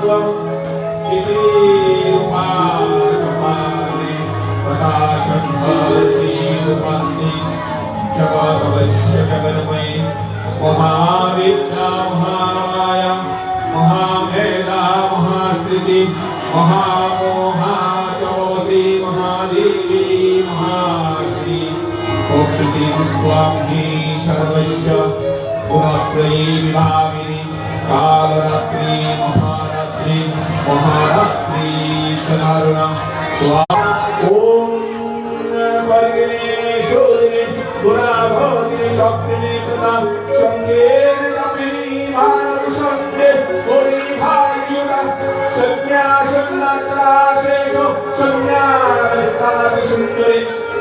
त्वं स्थिति उपासमाने प्रकाशन्ति रूपन्ति जगदवश्य जगन्मयी महाविद्या महामाया महामेधा महाश्रुति महामोहा चौधरी महादेवी महाश्री प्रकृतिं स्वामी सर्वस्य गुणत्रयी विभागिनी कालरात्रि महारात्रि महारात्रि करुणा ओम वर्गेश्वरी गुणाभोगिनी चक्रिणी तथा संगेन कपिनी भारतुषंडे होरी भायुरा संज्ञा संनात्रा शेषो संज्ञा विस्तारि सुंदरी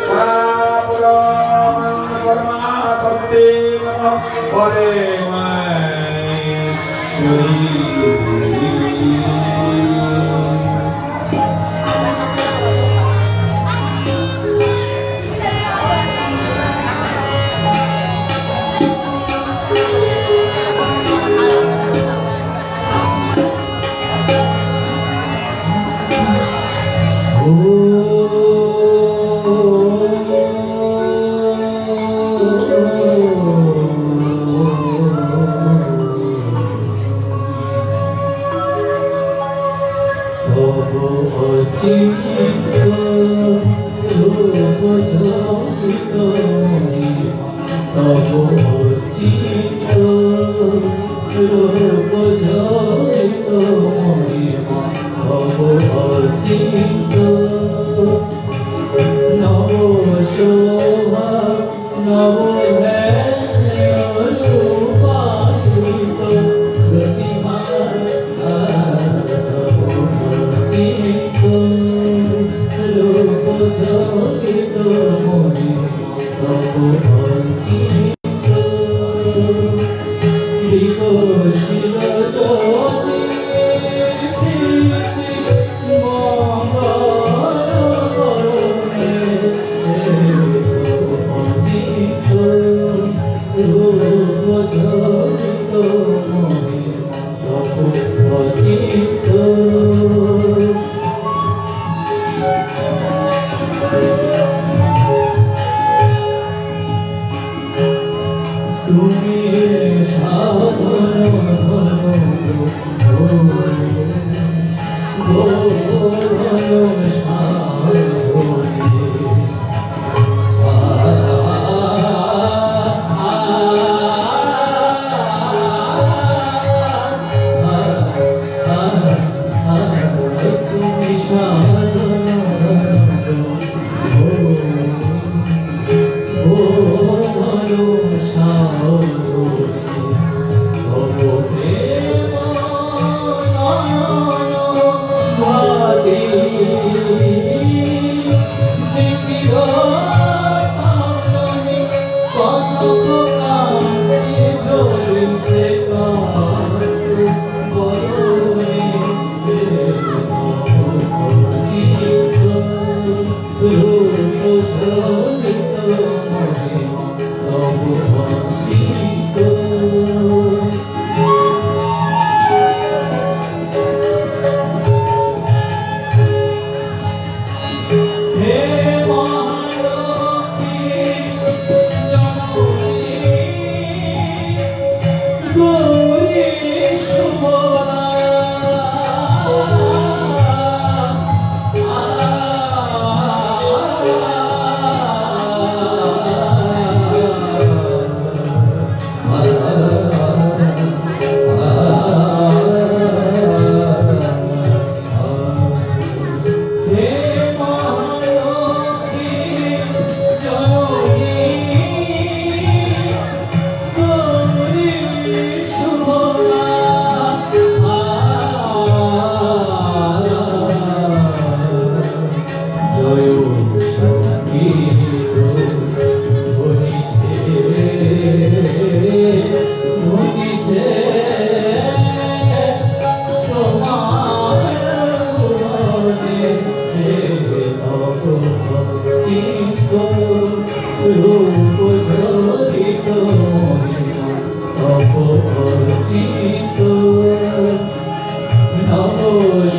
परापरम परमात्मते नमः परमेश्वरी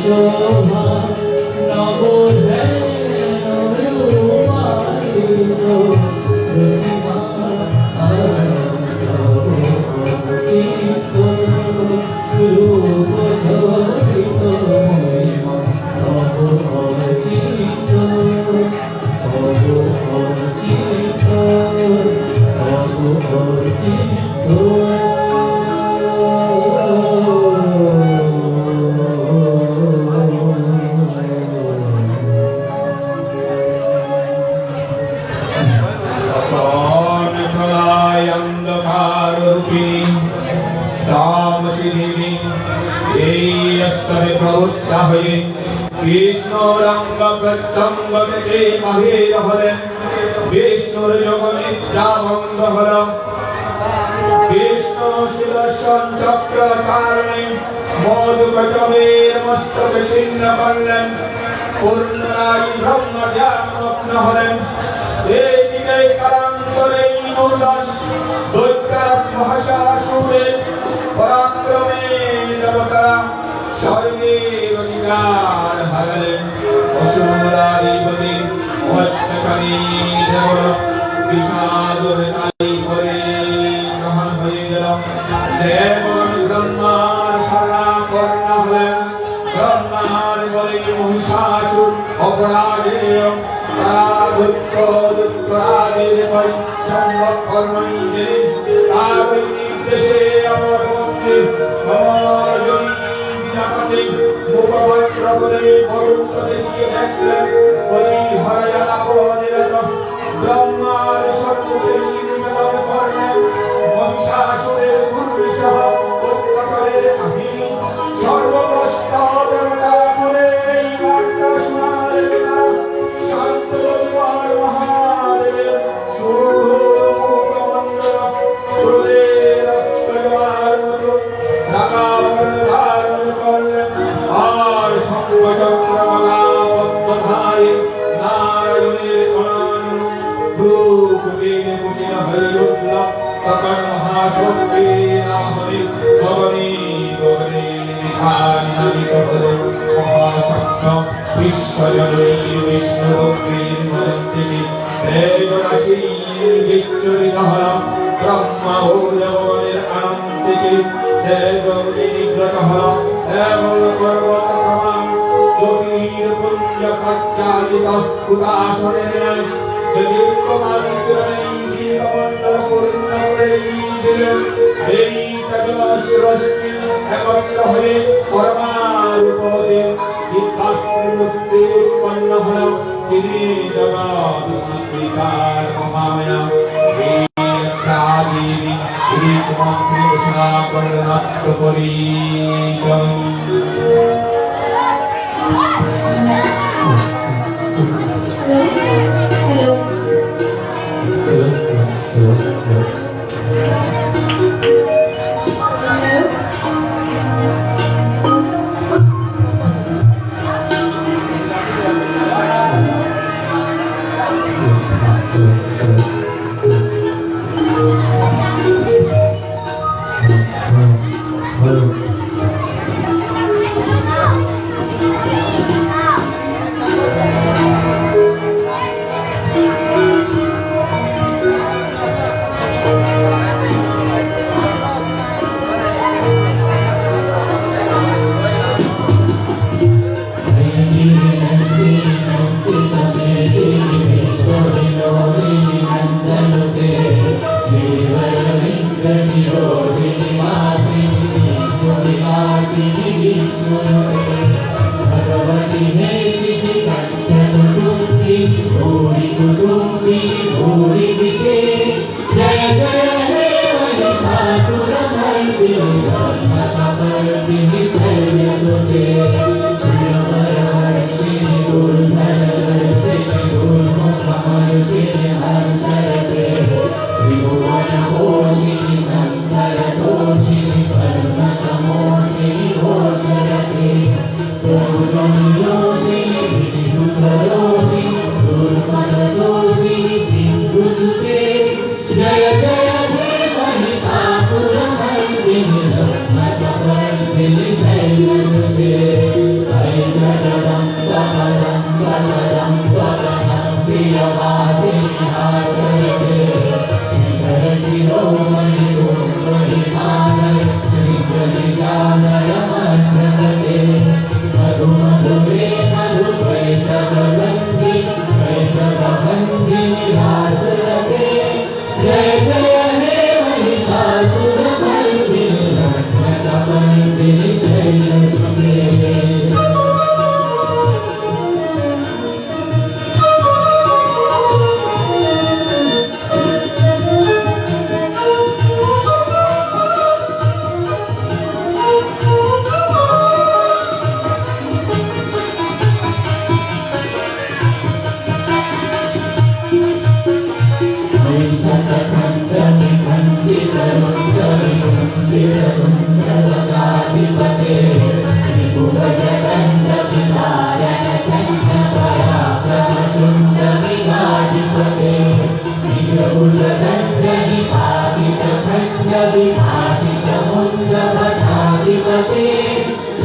শোভা নবধ্যান রূপায়িত প্রতিমা চিত্ত রূপ ঝরিত মহিমা অচিত অচিত অচিত বিষ্ণুরঙ্গ প্রত্যঙ্গ থেকে বাহির হলেন বিষ্ণুর যোগনিদ্রাভঙ্গ হল বিষ্ণু সুদর্শন চক্র চারণে মধুকটবের মস্তকে ছিন্ন করলেন পূর্ণরায় ব্রহ্ম ধ্যানমগ্ন হলেন এইদিকে কালান্তরে দুর্দশ দৈত্যাস মহাশাসুরের পরাক্রমে দেবতারা স্বর্গের অধিকার হারালেন অসুরাধিপতি অত্যাচারী দেব বিষাদ তাই করে গ্রহণ হয়ে গেল দেবগণ ব্রহ্মার শরণাপন্ন হলেন ব্রহ্মার বলে মহিষাসুর অপরাধে দুঃখরাদের বই সম্ভব কর্মই দিলেন তার ওই নির্দেশে আমার মধ্যে মুখপত্র করে বরুণ দিয়ে দেখলেন ব্রহ্মার সম্মুখে নিবেদন করলেন মহিষাসুরের দুর্বিষহ অত্যাচারের কাহিনী সর্বপ্রষ্ট দেবতা বলে এই বার্তা শোনালেন তারা শান্ত মহাদেবের সুমন্ত্র ক্রোধের অত্যাচার মতো রাগাবরণ ধারণ করলেন আর শঙ্খচক্রমালা পদ্মধারী নারায়ণের ভূপতির কুটির হয়ে উঠল তখন মহাশক্তি নামে গগনে গগনে নামিত হল মহাশক্ত বিশ্বজননী বিষ্ণুভক্তির মদন থেকে দেবরাশির বিচ্ছুরিত হল ব্রহ্মা ও দেবগণের আনন্দ থেকে দেবগণে নিগ্রত হল এমন পর্বত প্রমাণ জ্যোতির পুঞ্জ প্রজ্বালিত উদাসনের ন্যায় একত্র হয়ে পরমারূপে দিব্যাশ্রী উৎপন্ন হল তিনি জগৎ মহামায়া মন্ত্রী ঘোষণা করলেন পরিচয়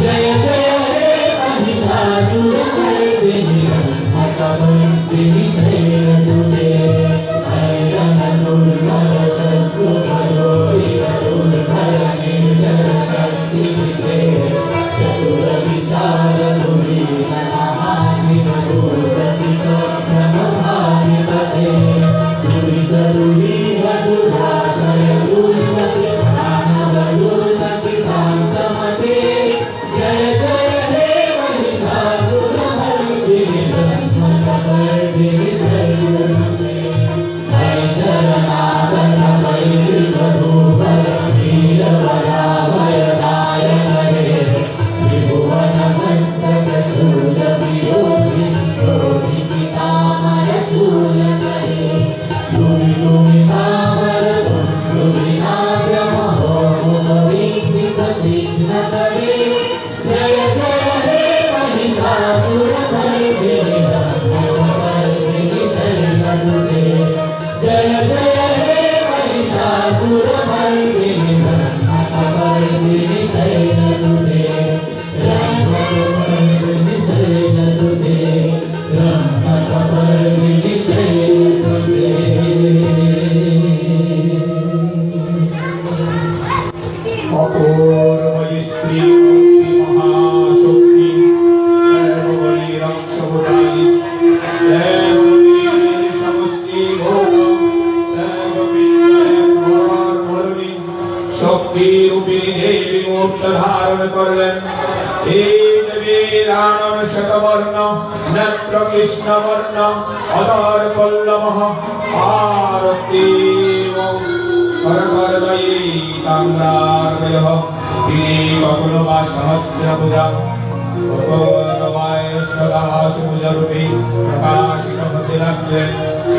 जय जय हे महिषासुरमर्दिनि ब्रह्मकमर्दिनि शैलसुते भैरवदुर्धर शत्रुभयोरिवदुर्धर निर्जरशक्तिविते चतुरविचारधुरीनमहाशिवदुर्गतिप्रभभाधिपते दुरितरुरीवदुराशय दुर्मति मानवदुर्मति भान्तमते जय जय हे महिषासुरमर्दिनि ब्रह्मकमर्दिनि शैलसुते जय शरणागत वैरिवधूवर वीरवराभयदायक हे त्रिभुवनमस्तकशूलवियोधि योगिपितामरशूलकरे दुरिदुमितामरदुर्दुरिनाद्यमहोमुखविघ्नकरे जय जय हे महिषासुरमर्दिनि ब्रह्मकमर्दिनि शैलसुते जय जय हे महिषासुरमर्दिनि ब्रह्मकमर्दिनि शैलसुते ब्रह्मकमर्दिनि शैलसुते ब्रह्मकमर्दिनि शैलसुते অপূর্বই স্ত্রী ভক্তি মহাশক্তি দেববলী রক্ষবুদায়ী দেববীর সমষ্টি ভোগ দেববিদ্যায় ধর্মী শক্তি রূপিণী দেবী মূর্ত ধারণ করলেন এই দেবীর আনন শতবর্ণ নেত্র কৃষ্ণবর্ণ অধর পল্লবঃ আরতি করকরদয়ী তাম্রার্বয়ঃ তিনি কখনো বা সহস্রভুজা অপূর্ণবায়ুষ্কদাসুজরূপী প্রকাশিত হতে লাগলেন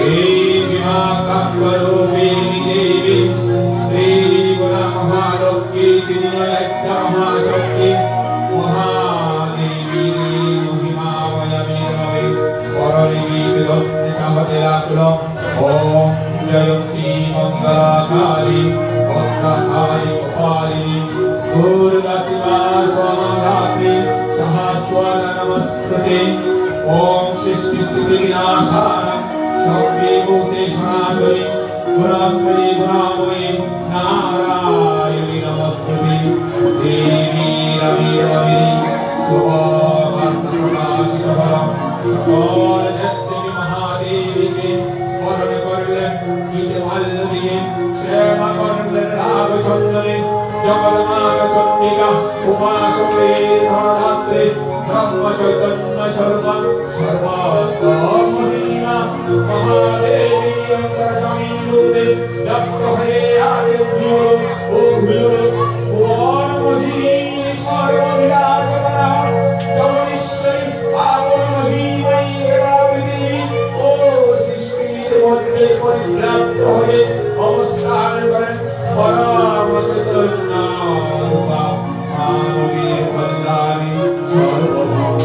এই বিমাকাম্বরূপিণী দেবী ত্রিগুণা মহালক্ষ্মী তিনি একটা মহাশক্তি মহাদেবী মহিমাময়মে পরনিবিদগ্নিতা হতে লাগল ওম জয়ন্তী মঙ্গলাকালী ভদ্রকালী কপালিনী দুর্গা শিবা স্বধাত্রী সহস্র নমস্তুতে ওম সৃষ্টি স্থিতি বিনাশানং সর্বভূতে সনাতনে গুণাশ্রী গুণাময়ী নারায়ণী নমস্তুতে দেবী রবিরবি শুভপ্রকাশিত ফলম সকল দেবী মহাদেবীকে বরণ করলেন গীতে মাল্য দিয়ে শ্যামা করলেন রামচন্দ্রে জগন্মাতা চন্ডিকা উমাশঙ্করী ধনধাত্রী ব্রহ্ম চৈতন্য স্বরূপ সর্বমহিমা মহাদেবী অন্তর্যামী রূপে দক্ষ হয়ে আদিভ্যো ও ভূয়ো ভুবনময়ী সর্ববিরাজমানা জগদীশ্বরী আপনমহিময়ী দেবাবৃতি ও সৃষ্টির মধ্যে পরিব্যাপ্ত হয়ে অবস্থান করেন পরম চৈতন্য রূপা মানবীর কল্যাণী সর্বভৌম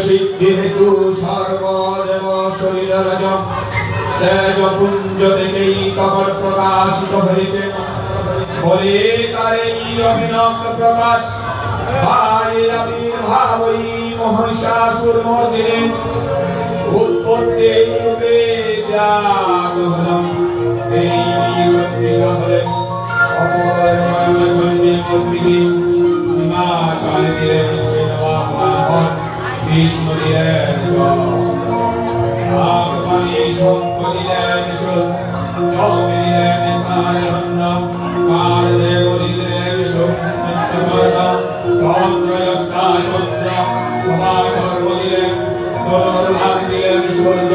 সিদ্ধি হেতু সর্বদেব শরীরজ তেজ পুঞ্জ থেকেই কবর প্রকাশিত হয়েছে বলে তার এই অভিনব প্রকাশ ভাই আবির্ভাবই মহিষাসুর মর্দিনে উৎপত্তি রূপে জাত হলাম এই সত্যিকা হলেন অপর মরণ চন্ডী মূর্তিকে হিমাচল দিলেন সেনবাহন ভীষ্ম দিলেন আগমনী শঙ্খ দিলেন জম দিলেন কারধন্য কারদেব দিলেন সত্যবর্ণ চন্দ্রয়স্তা চন্দ্র সমাচর্ম দিলেন তরুর্ভাগ দিলেন সূর্য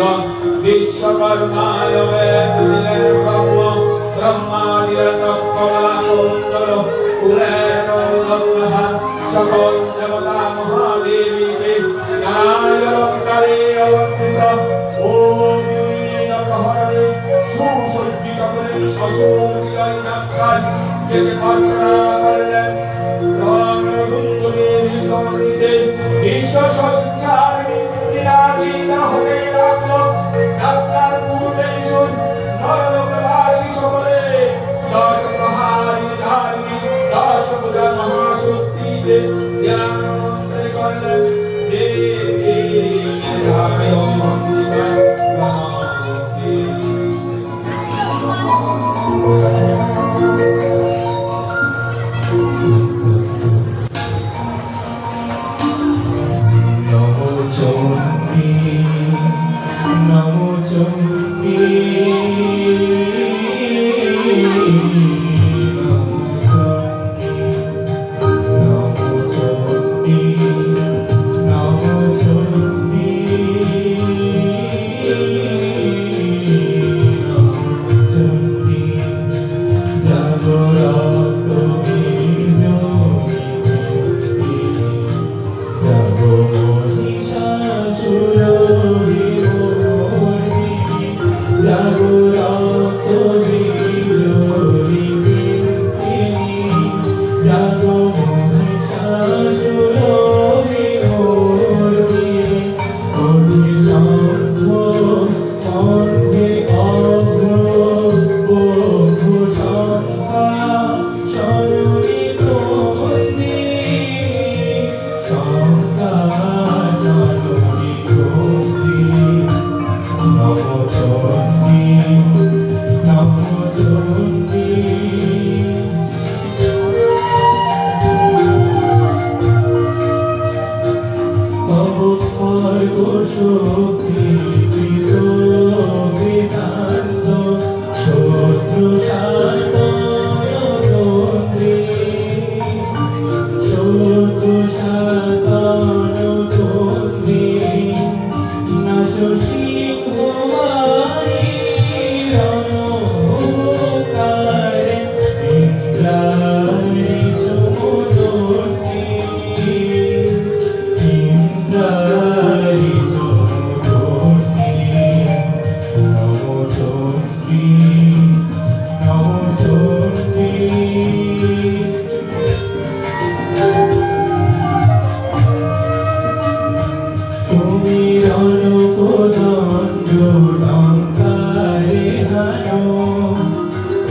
বিশ্বকর্মায় দিলেন ব্রহ্ম ব্রহ্মা দিলেন কমলা কুণ্ডল কুলের সকল দেবতা মহাদেবীকে নারায়ণকারে অবস্থিত ওম প্রহরণে সুসজ্জিত করে অসুর বিজয় নাট্যায় যেতে প্রার্থনা করলেন বিশ্ব সংসার নিরাদিনা হতে লাগলো ডাক্তার পূর্বেই শুন নরলোকবাসী সকলে দশ প্রহারী ধারী দশ পূজা মহাশক্তিতে জ্ঞান করলেন দেবী ধারে অভিমন্দিতা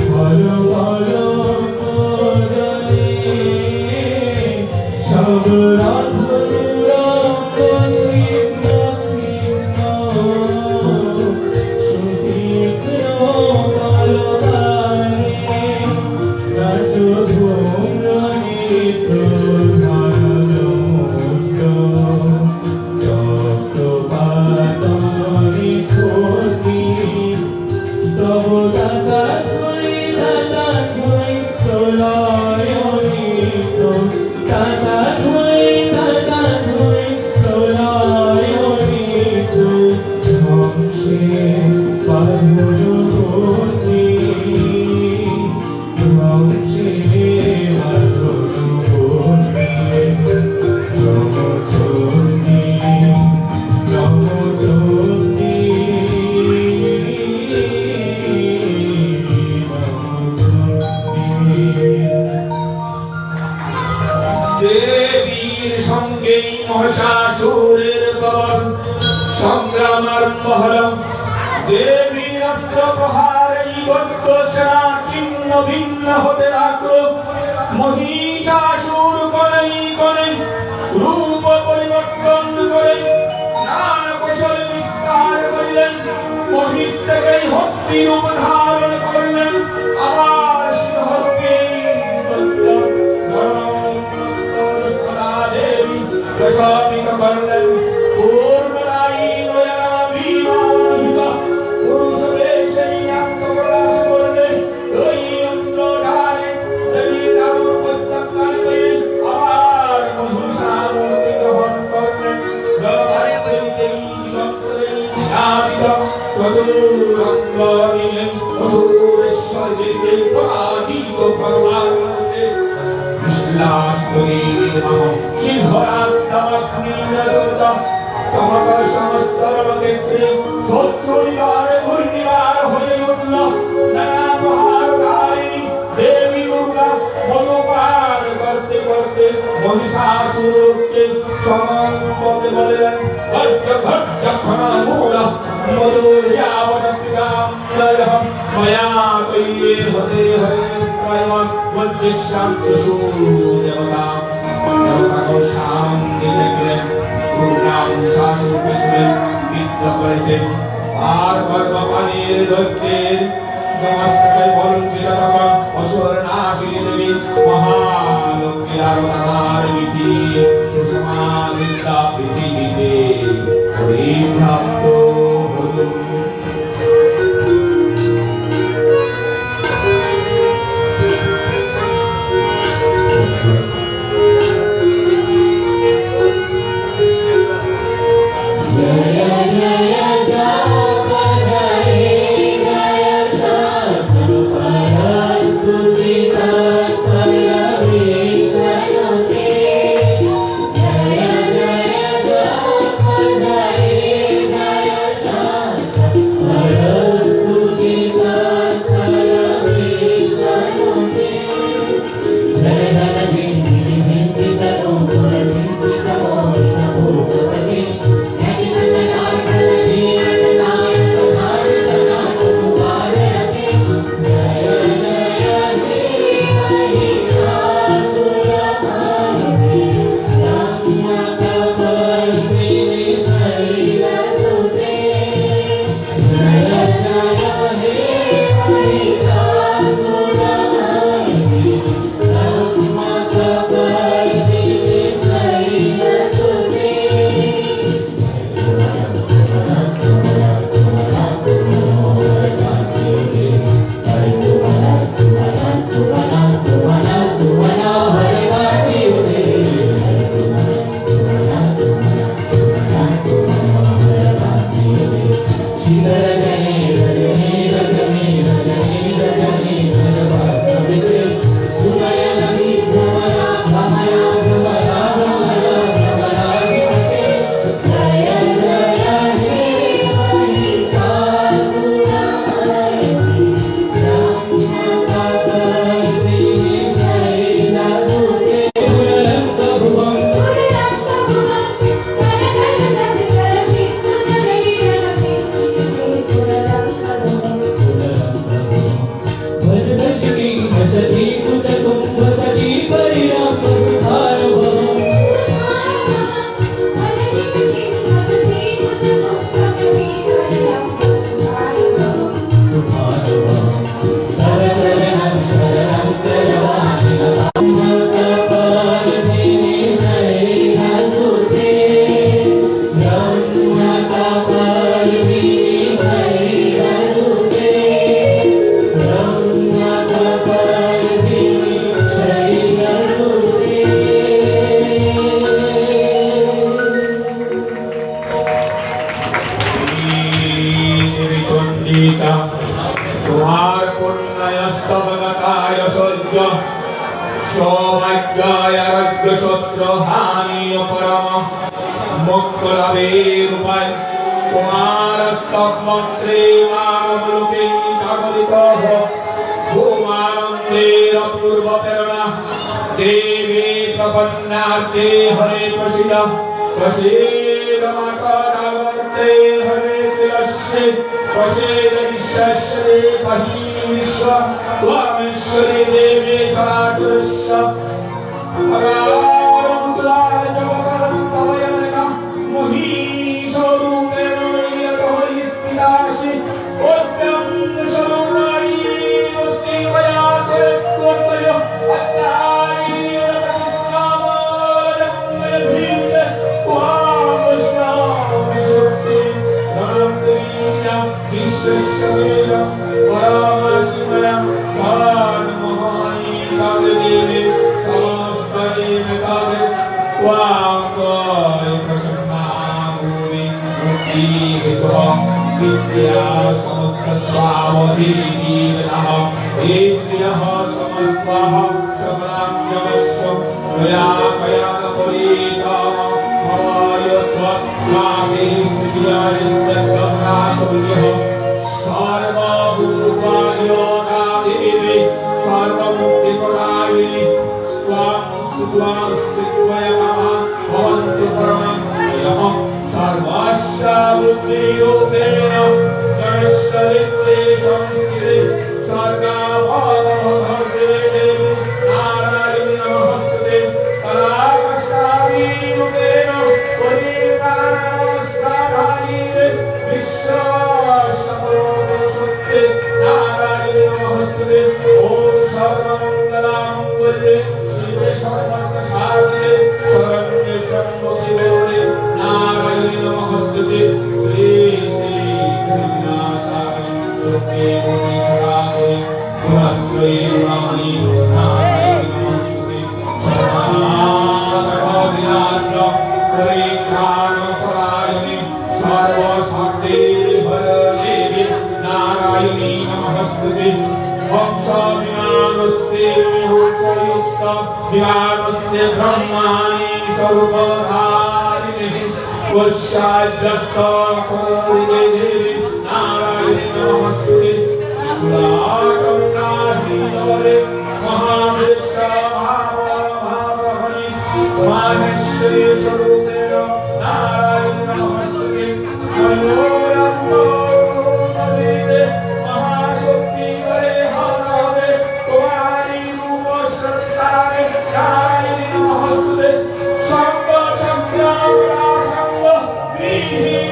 বলো বলো জলে সব রাধুরঙ্গ ছিন্ন ছিন্ন সুতীক্ষ্ণ বলবানে নাচো ধূম্র নৃত্য ধনমুণ্ড চক্রপাতনি ক্ষতি তব দাদা ছুঁই প্রলয় নিত দাদা ছুঁই প্রলয় নিত ধ্বংসে বাধুরবর্তী ধ্বংসে বাধুরবর্তী নমঃ দেবীর সঙ্গেই মহিষাসুরের বল সংগ্রাম আরম্ভ হল দেবীর অস্ত্র প্রহারেই বৌদ্ধ সেনা ছিন্ন ভিন্ন হতে লাগলো মহিষাসুর করেই করে রূপ পরিবর্তন করে নানা কৌশল বিস্তার করিলেন মহিষ থেকেই হস্তি রূপ ধারণ করলেন আবার সিংহরূপে দেবী প্রশমিত করলেন পূর্ণরাই নয়া বিবাহিতা পুরুষ বেশেই আত্মপ্রকাশ করলেন ওই অন্তরালে দেবী দারুণ প্রত্যাখ্যান করে আবার মহিষামূর্তি গ্রহণ করলেন জলধারিতেই দিগন্তরেই নিনাদিত চতুরঙ্গ নিলেন অসুরেশ্বরীকে পরাজিত করবার মধ্যে বিশ্বলাস করিলেন মহম সিংহরাস্তাগ্নি নৃত তোমার সমস্ত রণক্ষেত্রে শত্রু নিবারে ঘূর্ণিবার হয়ে উঠল নানা মহারধারিণী দেবী দুর্গা মধুপান করতে করতে মহিষাসুরকে সমন্বয়ে বললেন ঘট্ট ঘট্ট ক্ষণমূল মধুর্যাবতপিতাম নয়ঃ ময়া তৈরে হতে হতে ত্রয়ম বজ্রশান্তিষু দেবতাম দেবতাগণ সামনে দেখলেন মহিষাসুর পেছনে বিদ্ধ করেছে আর গর্ভপানের দৈত্যের নমস্কারে বলঙ্কিত তখন অসুর নাশিনী দেবী মহালক্ষ্মীর আরাধনার বিধি সুষমা বিদ্যা পৃথিবীতে পরিপ্রাপ্ত হলো Jaya Jaya Jaya तव शरणं शरणं करवाणि ब्रह्मकपालिनी शैलसुते ब्रह्मकपालिनी शैलसुते ब्रह्मकपालिनी शैलसुते चंडिका तुम्हार पुण्यस्तवगताय सज्ज सौभाग्याय आरोग्य शत्रु हानि परम मोक्ष लाभेर उपाय तुम्हार स्तव मंत्रे मानवलोके जागरित हो भूमानंदेर अपूर्व प्रेरणा देवी प्रपन्नार्थे हरे प्रसीद प्रसीद मातरावर्ते हरे तिलस्य प्रसीद विश्वस्य पहि विश्व त्वमेश्वरी देवी चराचरस्य अगारं द्वार जगतस्तवयनका मोहीशरूपेण यतो स्थितासि ओद्यं शरूरायि अस्ति मया त्वत्तय अत्तायि रतनिष्कामयं त्वामस्नामि शक्ति धनंतरीया विश्वस्य परमशिवया भानुमोहनी कादेवी समस्तदेवी कादे त्वां प्रसन्ना भूमि मुक्ति हेतुः विद्या समस्त स्वावधीति नः एभ्यः समस्तः सकलाञ्जनस्य मया कयानपरीताः भवाय त्वत्कामे स्थितियाय स्तब्धप्राशुल्यः सर्वभूतायोगादेवी सर्वमुक्तिप्रदायिनी त्वां स्तुत्वां स्तुत्वयः भवन्तु परमः सर्वस्य बुद्धिरूपेण जनश्चरित्रे संस्कृते सर्गाभावभर्ते देवी नारायणी नमस्ते कलाकष्टाभिरूपेण परिकारास्ताधायिरे विश्वसर्वसत्ते नारायणी नमस्ते ॐ सर्वमङ्गलामङ्गल्ये शिवे सर्वार्थसाधिके शरण्ये त्र्यम्बके गौरी नारायणी नमस्ते श्री श्री विनाशाय शक्ति मुनीश्वराय गुणश्री गुणानि नारायणी नमस्ते शरणागतविनाश परित्राणपरायणे सर्वशक्ति हरदेवी नारायणी नमस्ते वंशविमानस्ते विभूषयुक्त विमानस्ते ब्रह्माणि स्वरूपधारिणे वश्याद्यस्त देवी नारायणी नमस्ते शुलाचन्द्राधीनवरे महाविश्वभावभावनि माहेश्वरी स्वरूपेण नारायणी नमस्ते मयूरत्नरूपवेदे महाशक्तिवरे हरवे कुमारी रूपसंस्कारे नारायणी नमस्ते सर्वचक्रासंग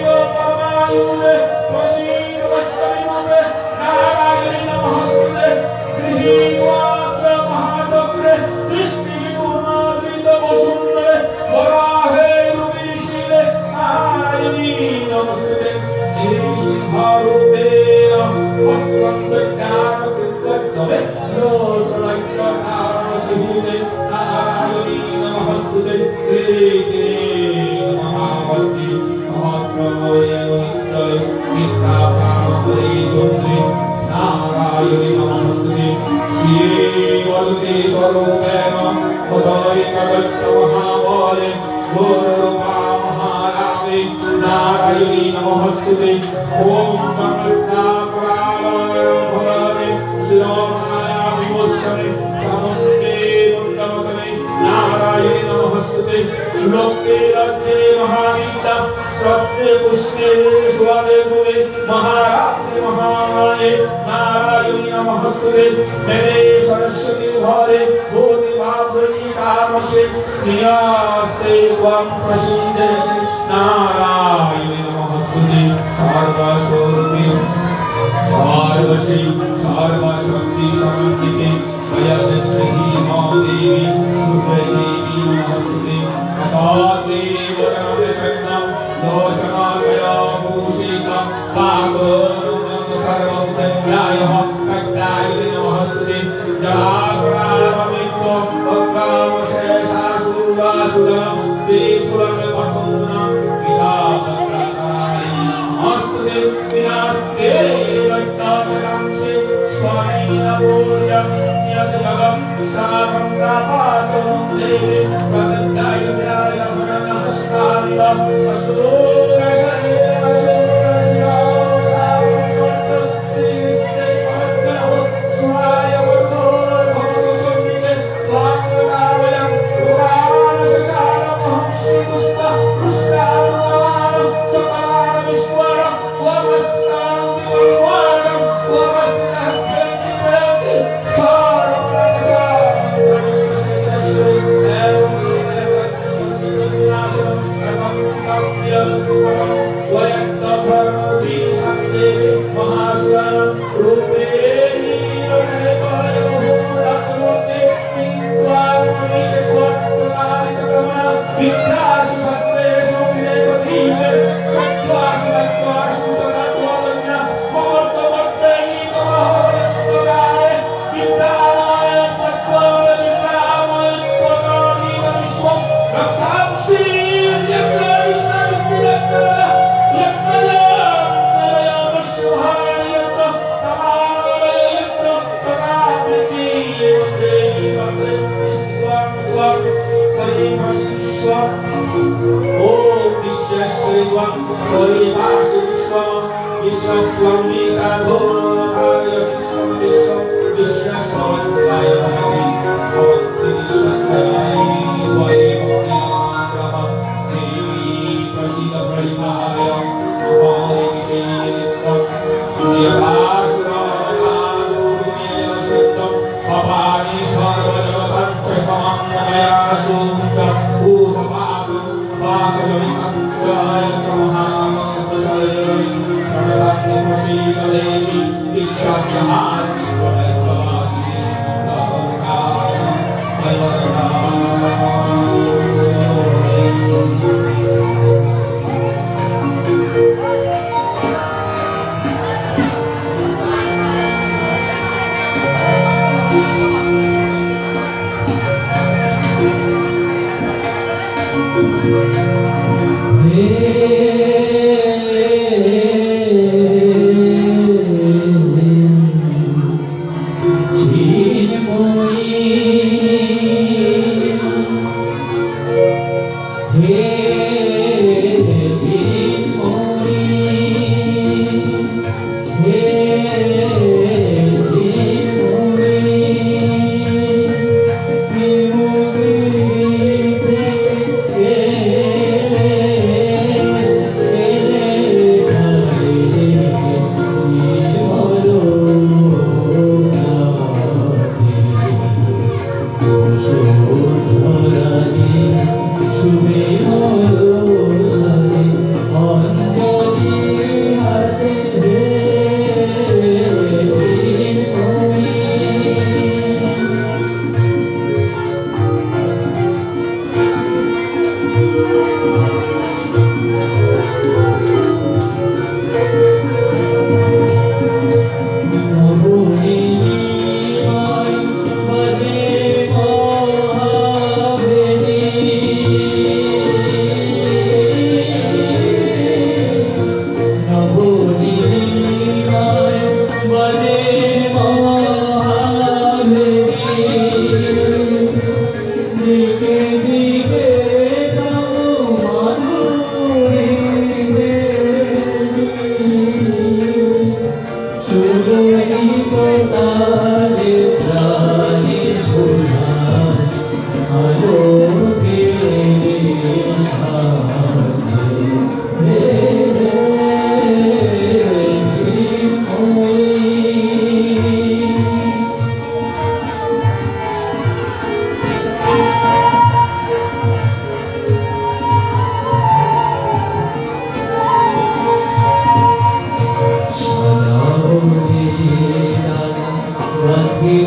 गृहीतपमायुरे प्रसीदवष्टविमुखे नारायणी नमस्ते गृहीत्वाग्रमहाचक्रे दृष्टिपूर्णाद्रितवसुन्दरे वराहे रुविशिरे नारायणी नमस्ते निरीशिंहारूपेण वस्त्रज्ञानकृत्यत्वे लोकलैक्यकारणसिहिते नारायणी नमस्ते श्रीते महावती सहस्रमये नित्याप्राणपरिचोत्रे नारायणी नमस्ते श्रीवदते स्वरूपेण उदयकवचमहाबले गुरुरूपा महारावे नारायणी नमस्ते ॐ कमलापरावरे शिरोमणया विमोचने तमन्ते मुण्डमकने नारायणी नमस्ते लोके लब्धे महाविद्या सत्ये पुष्टे सुवादे गुणे महारात्रे महामाये नारायणी नमस्ते मेरे सरस्वती घरे भूति भावनी कामशे नियास्ते त्वं प्रसीदेशे नारायणी नमस्ते सर्वस्वरूपे सर्वशे सर्वशक्ति समन्विते भयस्थिति मा देवी दुर्गे देवी नमोस्तुते तथादेव नमः लोचनाकया भूषिता पादोनं सर्वभूतध्यायः कट्टाय नमोस्तुते जलाग्रारमितो भक्तामशेषासुरासुरं त्रिशूलमपकुन्नं विदापत्राकारि नमोस्तुते विनास्ते वैत्ताकरांशे स्वामीनपूर्यं यद्गवं शारं प्रापातं देवी प्रदत्ताय नमस्कारिव अशोकशैलेन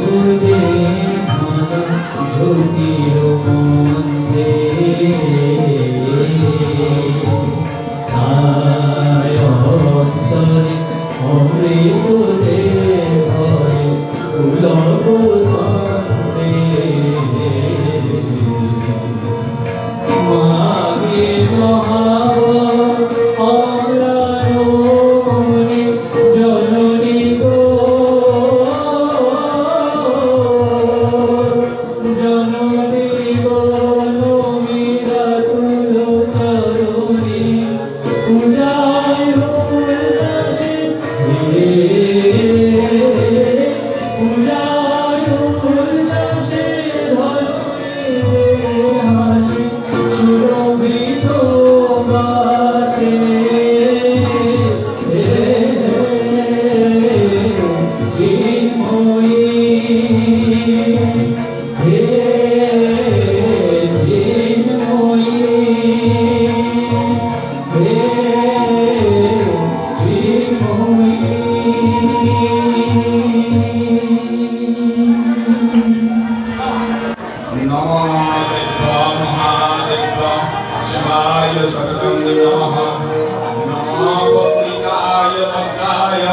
বুঝে জ্যোতির মধ্যে তাই অন্তরে অমৃত যে ভরে পুলক তন্ত্রে মাগে মহাব অমরায়ণে জননী গো জননী গো নমিরা তুল চরণে পূজায় উল্লাসে পূজায় উল্লাসে ধরণী যে হাসি সুরভিত বাটে চিন্ময়ী হে চিন্ময়ী হে नमो देवाय महादेवाय शिवाय शरणं नमः नमो वक्रिकाय वक्राय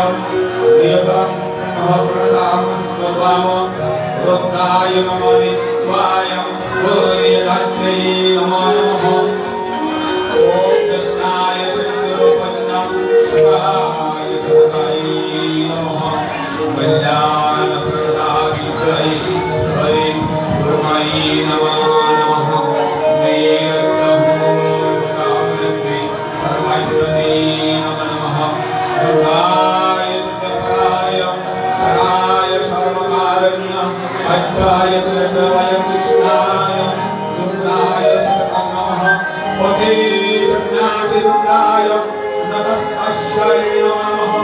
देवं महप्रदामस्वभाव वक्राय नमो नित्वाय वेदात्रे नमो नमः ॐ कृष्णाय चन्द्रोपन्नं शिवाय सदाय नमः कल्याणप्रदाविद्वैषि हरे ब्रह्मये नमः नमः वेदभूतामृते सर्वज्ञते नमः दुर्गाय दुर्गाय शराय शर्मकारण्य अद्वाय दुर्गाय कृष्णाय दुर्गाय शततं नमः पते शक्नाति रुद्राय नमस्तस्यै नमः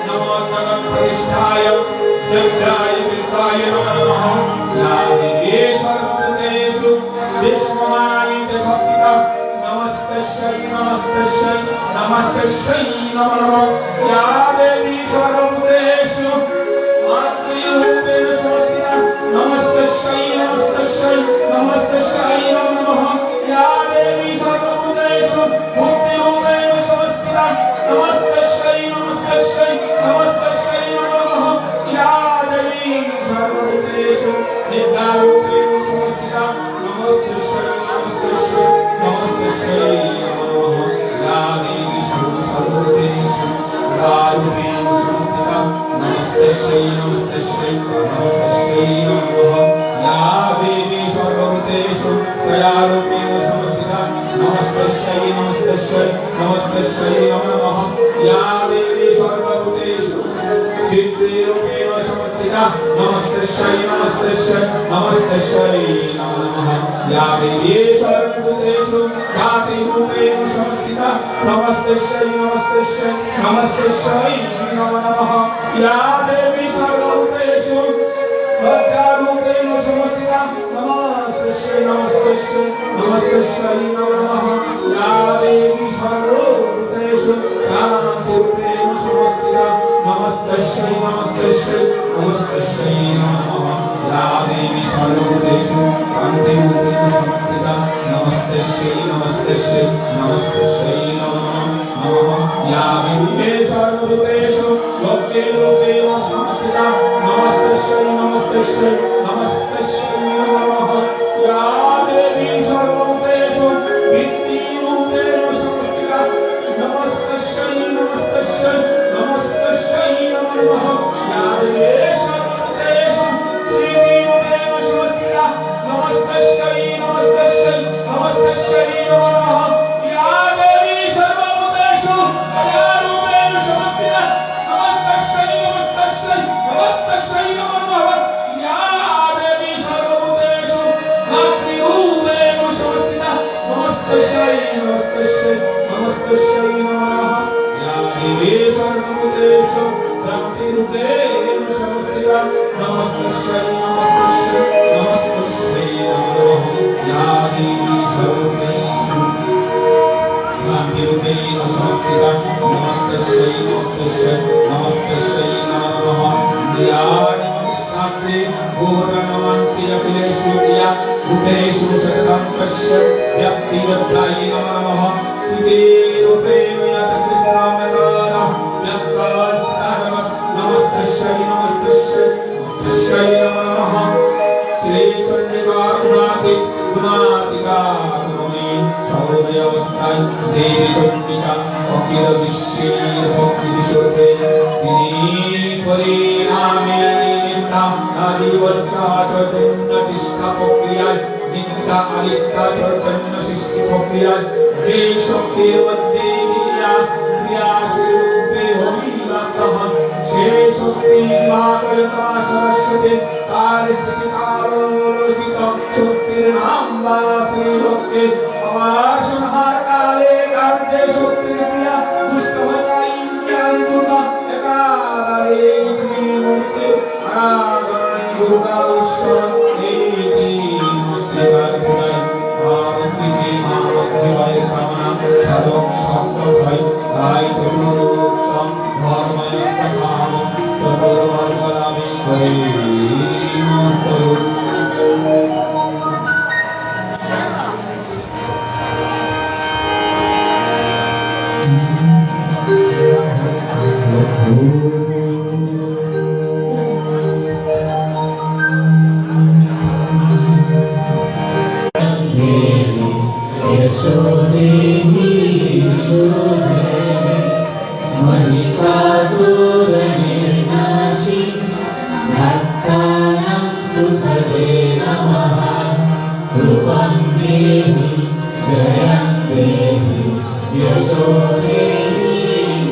नमो नमः प्रतिष्ठाय दुर्गाय विद्वाय नमः या देवी सर्वभूतेषु विश्वमायित शक्तिता नमस्तस्यै नमस्तस्यै नमस्तस्यै नमो नमः या देवी सर्वभूतेषु मातृरूपेण संस्थिता नमस्तस्यै नमस्तस्यै नमस्तस्यै नमो नमः या देवी सर्वभूतेषु बुद्धिरूपेण संस्थिता नमस्तस्यै नमस्तस्यै नमस्तस्यै नमो नमः या देवी सर्वभूतेषु निद्रारूपेण संस्थिता नमस्तस्यै नमस्तस्यै नमस्तस्यै नमो नमः या देवी सर्वभूतेषु निद्रारूपेण संस्थिता नमस्तस्यै नमस्तस्यै नमस्तस्यै नमो नमः या देवी सर्वभूतेषु दयारूपेण संस्थिता नमस्तस्यै नमस्तस्यै नमस्तस्यै नमो नमः या देवी सर्वभूतेषु दिव्यरूपेण संस्थिता नमस्तस्यै नमस्तस्यै नमस्तस्यै नमो नमः या देवी सर्वभूतेषु धातृरूपेण संस्थिता नमस्तस्यै नमस्तस्यै नमस्तस्यै नमो नमः या देवी सर्वभूतेषु भद्रारूपेण संस्थिता नमस्तस्यै नमस्तस्यै नमस्तस्यै नमो नमः या देवी सर्वभूतेषु शान्तिरूपेण संस्थिता नमस्तस्यै नमस्तस्यै नमस्तस्यै नमो नमः या देवी सर्वभूतेषु कान्तिरूपेण संस्थिता नमस्तस्यै नमस्तस्यै नमस्तस्यै नमो नमः या देवी सर्वभूतेषु लोकरूपेण संस्थिता नमस्तस्यै नमस्तस्यै नमस्तस्यै नमो नमः या देवी सर्वभूतेषु विद्युरूपेण संस्थिता नमस्तस्यै नमस्तस्यै नमस्तस्यै नमो नमः या देवी सर्वभूतेषु श्रीरूपेण संस्थिता नमस्तस्यै नमस्तस्यै नमस्तस्यै नमो नमः या देवी सर्वभूतेषु दयारूपेण संस्थिता नमस्तस्यै नमस्तस्यै नमस्तस्यै नमो नमः या देवी सर्वभूतेषु मातृरूपेण संस्थिता नमस्तस्यै नमस्तस्यै नमस्तस्यै नमो नमः या देवी सर्वभूतेषु भक्तिरूपेण संस्थिता नमस्तस्यै नमस्तस्यै नमस्तस्यै नमो नमः या देवी सर्वभूतेषु भक्तिरूपेण संस्थिता नमस्तस्यै नमस्तस्यै नमस्तस्यै नमो नमः या कृष्णा मात्रे भूतनमन्त्रियखिलेषु क्रिया भूतेषु शततं कस्य व्यक्तिगतायै नमः चिते रूपेण यत् कृष्णमेतनः यत्कस्तारम नमस्तस्यै नमस्तस्यै नमस्तस्यै नमः श्री चण्डिका गुणातिका गुणे शौर्यवस्थाय देवी चण्डिका अखिलविश्वेर भक्तिविशुद्धे तिनि परिणामे निमित्ता आदिवर्चा चैतन्यतिष्ठा प्रक्रियाय निमित्ता आदित्या चैतन्य सृष्टि प्रक्रियाय जे शक्तिर मध्ये क्रियाशीलरूपे होमिवातः से शक्ति वाकलता सरस्वती कालस्थिति कालोचित शक्तिर नाम वा श्रीलोके अवार संहार काले कार्य शक्तिर क्रिया दुष्टमता इंद्रियादि दुर्गा एकाबारे त्रिमूर्ति आराधनाय दुर्गा ईश्वर एति मूर्तिकार पुराय आरतिके आरतिवाय कामना साधक शब्द হয় তাই চতুর্থম ধর্ময় প্রধান চতুর্বর্গলাভে হরি महिषासुरनिर्नाशि भक्तानां सुखदे नमः रूपं देहि जयं देहि यशो देहि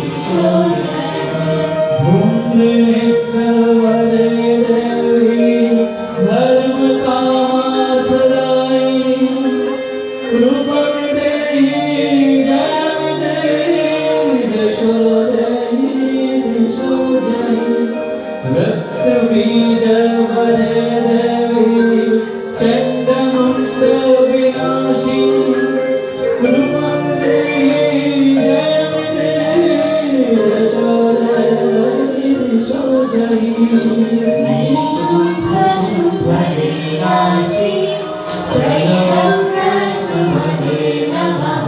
यशो देहि धूम्रनेत्रवदे देवी धर्मकामार्थदायिनी रूपं देहि जयं देहि यशो रक्तबीज वदे देवी चण्डमुण्ड विनाशिनी रूपं देहि जयं देहि यशो देहि यशो जयि शुभविनाशी जयं सुमते नमः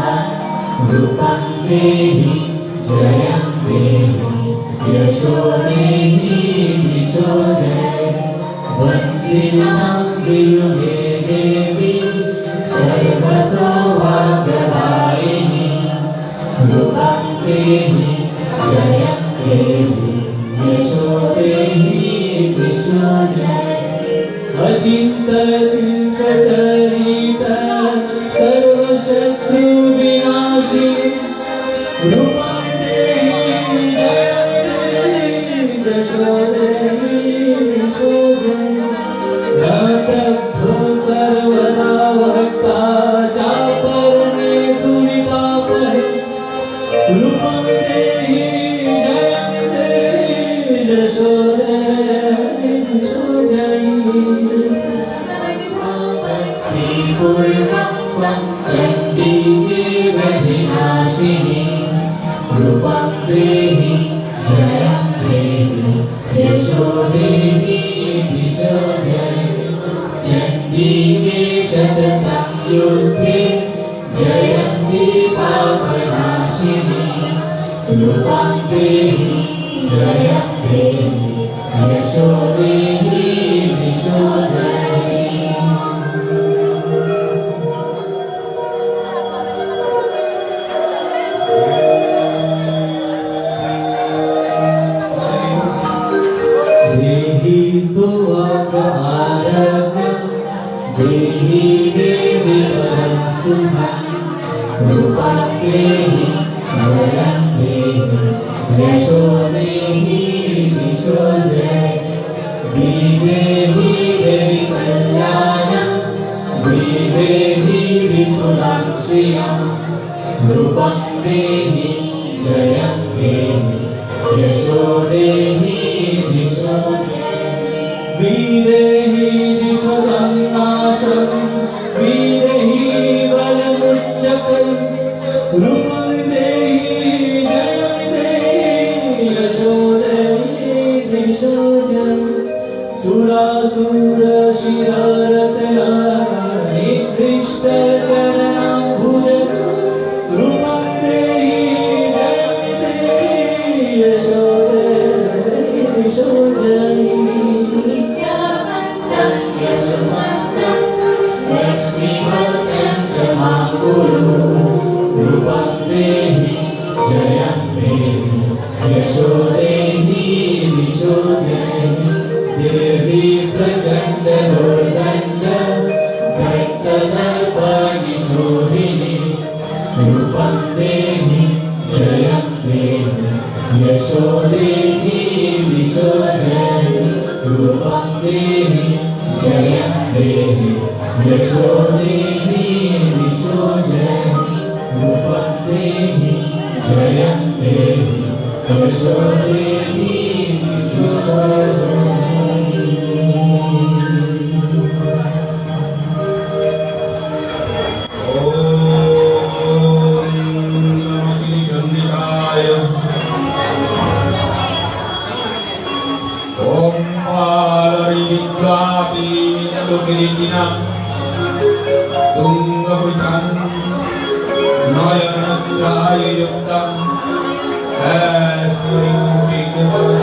रूपं देहि जयं देहि यशो देहि यशो जयि वन्दितं वियुगे देवी सर्वसौभाग्यदायिनी रूपं देहि जयं देहि यशो देहि यशो जयि अचिन्तचिन्तचरित सर्वशत्रुविनाशिनी रूपं देहि जयं देहि यशो देहि यशो जयि रक्तभो सर्वदा भक्ता चापरणे दुरितापहे रूपं देहि जयं देहि यशो देहि यशो जयि पूर्वं त्वं चण्डीके विनाशिनी रूपं देहि जयं देहि यशो देहि यशो जयि चण्डीके शततं युद्धे जयन्ती पापनाशिनी रूपं देहि जयं देहि यशो देहि यशो जयि देहि सुवापहारकं देहि देवी वरं सुखं रूपं देहि जयं देहि यशो देहि यशो जयि देहि देवी कल्याणं देहि विपुलं श्रियं रूपं देहि जयं देहि यशो देहि यशो वीरेहि दिशतं नाशं वीरेहि बलमुच्चकं रूपं देहि जयं देहि यशो देहि यशो जयि सुरासुर शिररत्ना निकृष्ट चरणाम्बुज रूपं देहि जयं देहि यशो देहि दिशो जयि विद्यावन्तं यशोवन्तं लक्ष्मीवन्तं च मां कुरु रूपं देहि जयं देहि यशो देहि दिशो जयि देवी प्रचण्ड दुर्दण्ड दत्तदर्पणिशोभिनि रूपं देहि जयं देहि यशो देहि दिशो जयि रूपं देहि जयं देहि यशो देहि दिशो जयि रूपं देहि जयं देहि यशो देहि दिशो जयि नयनत्रायुक्तं ऐश्वर्यमुखिकवरं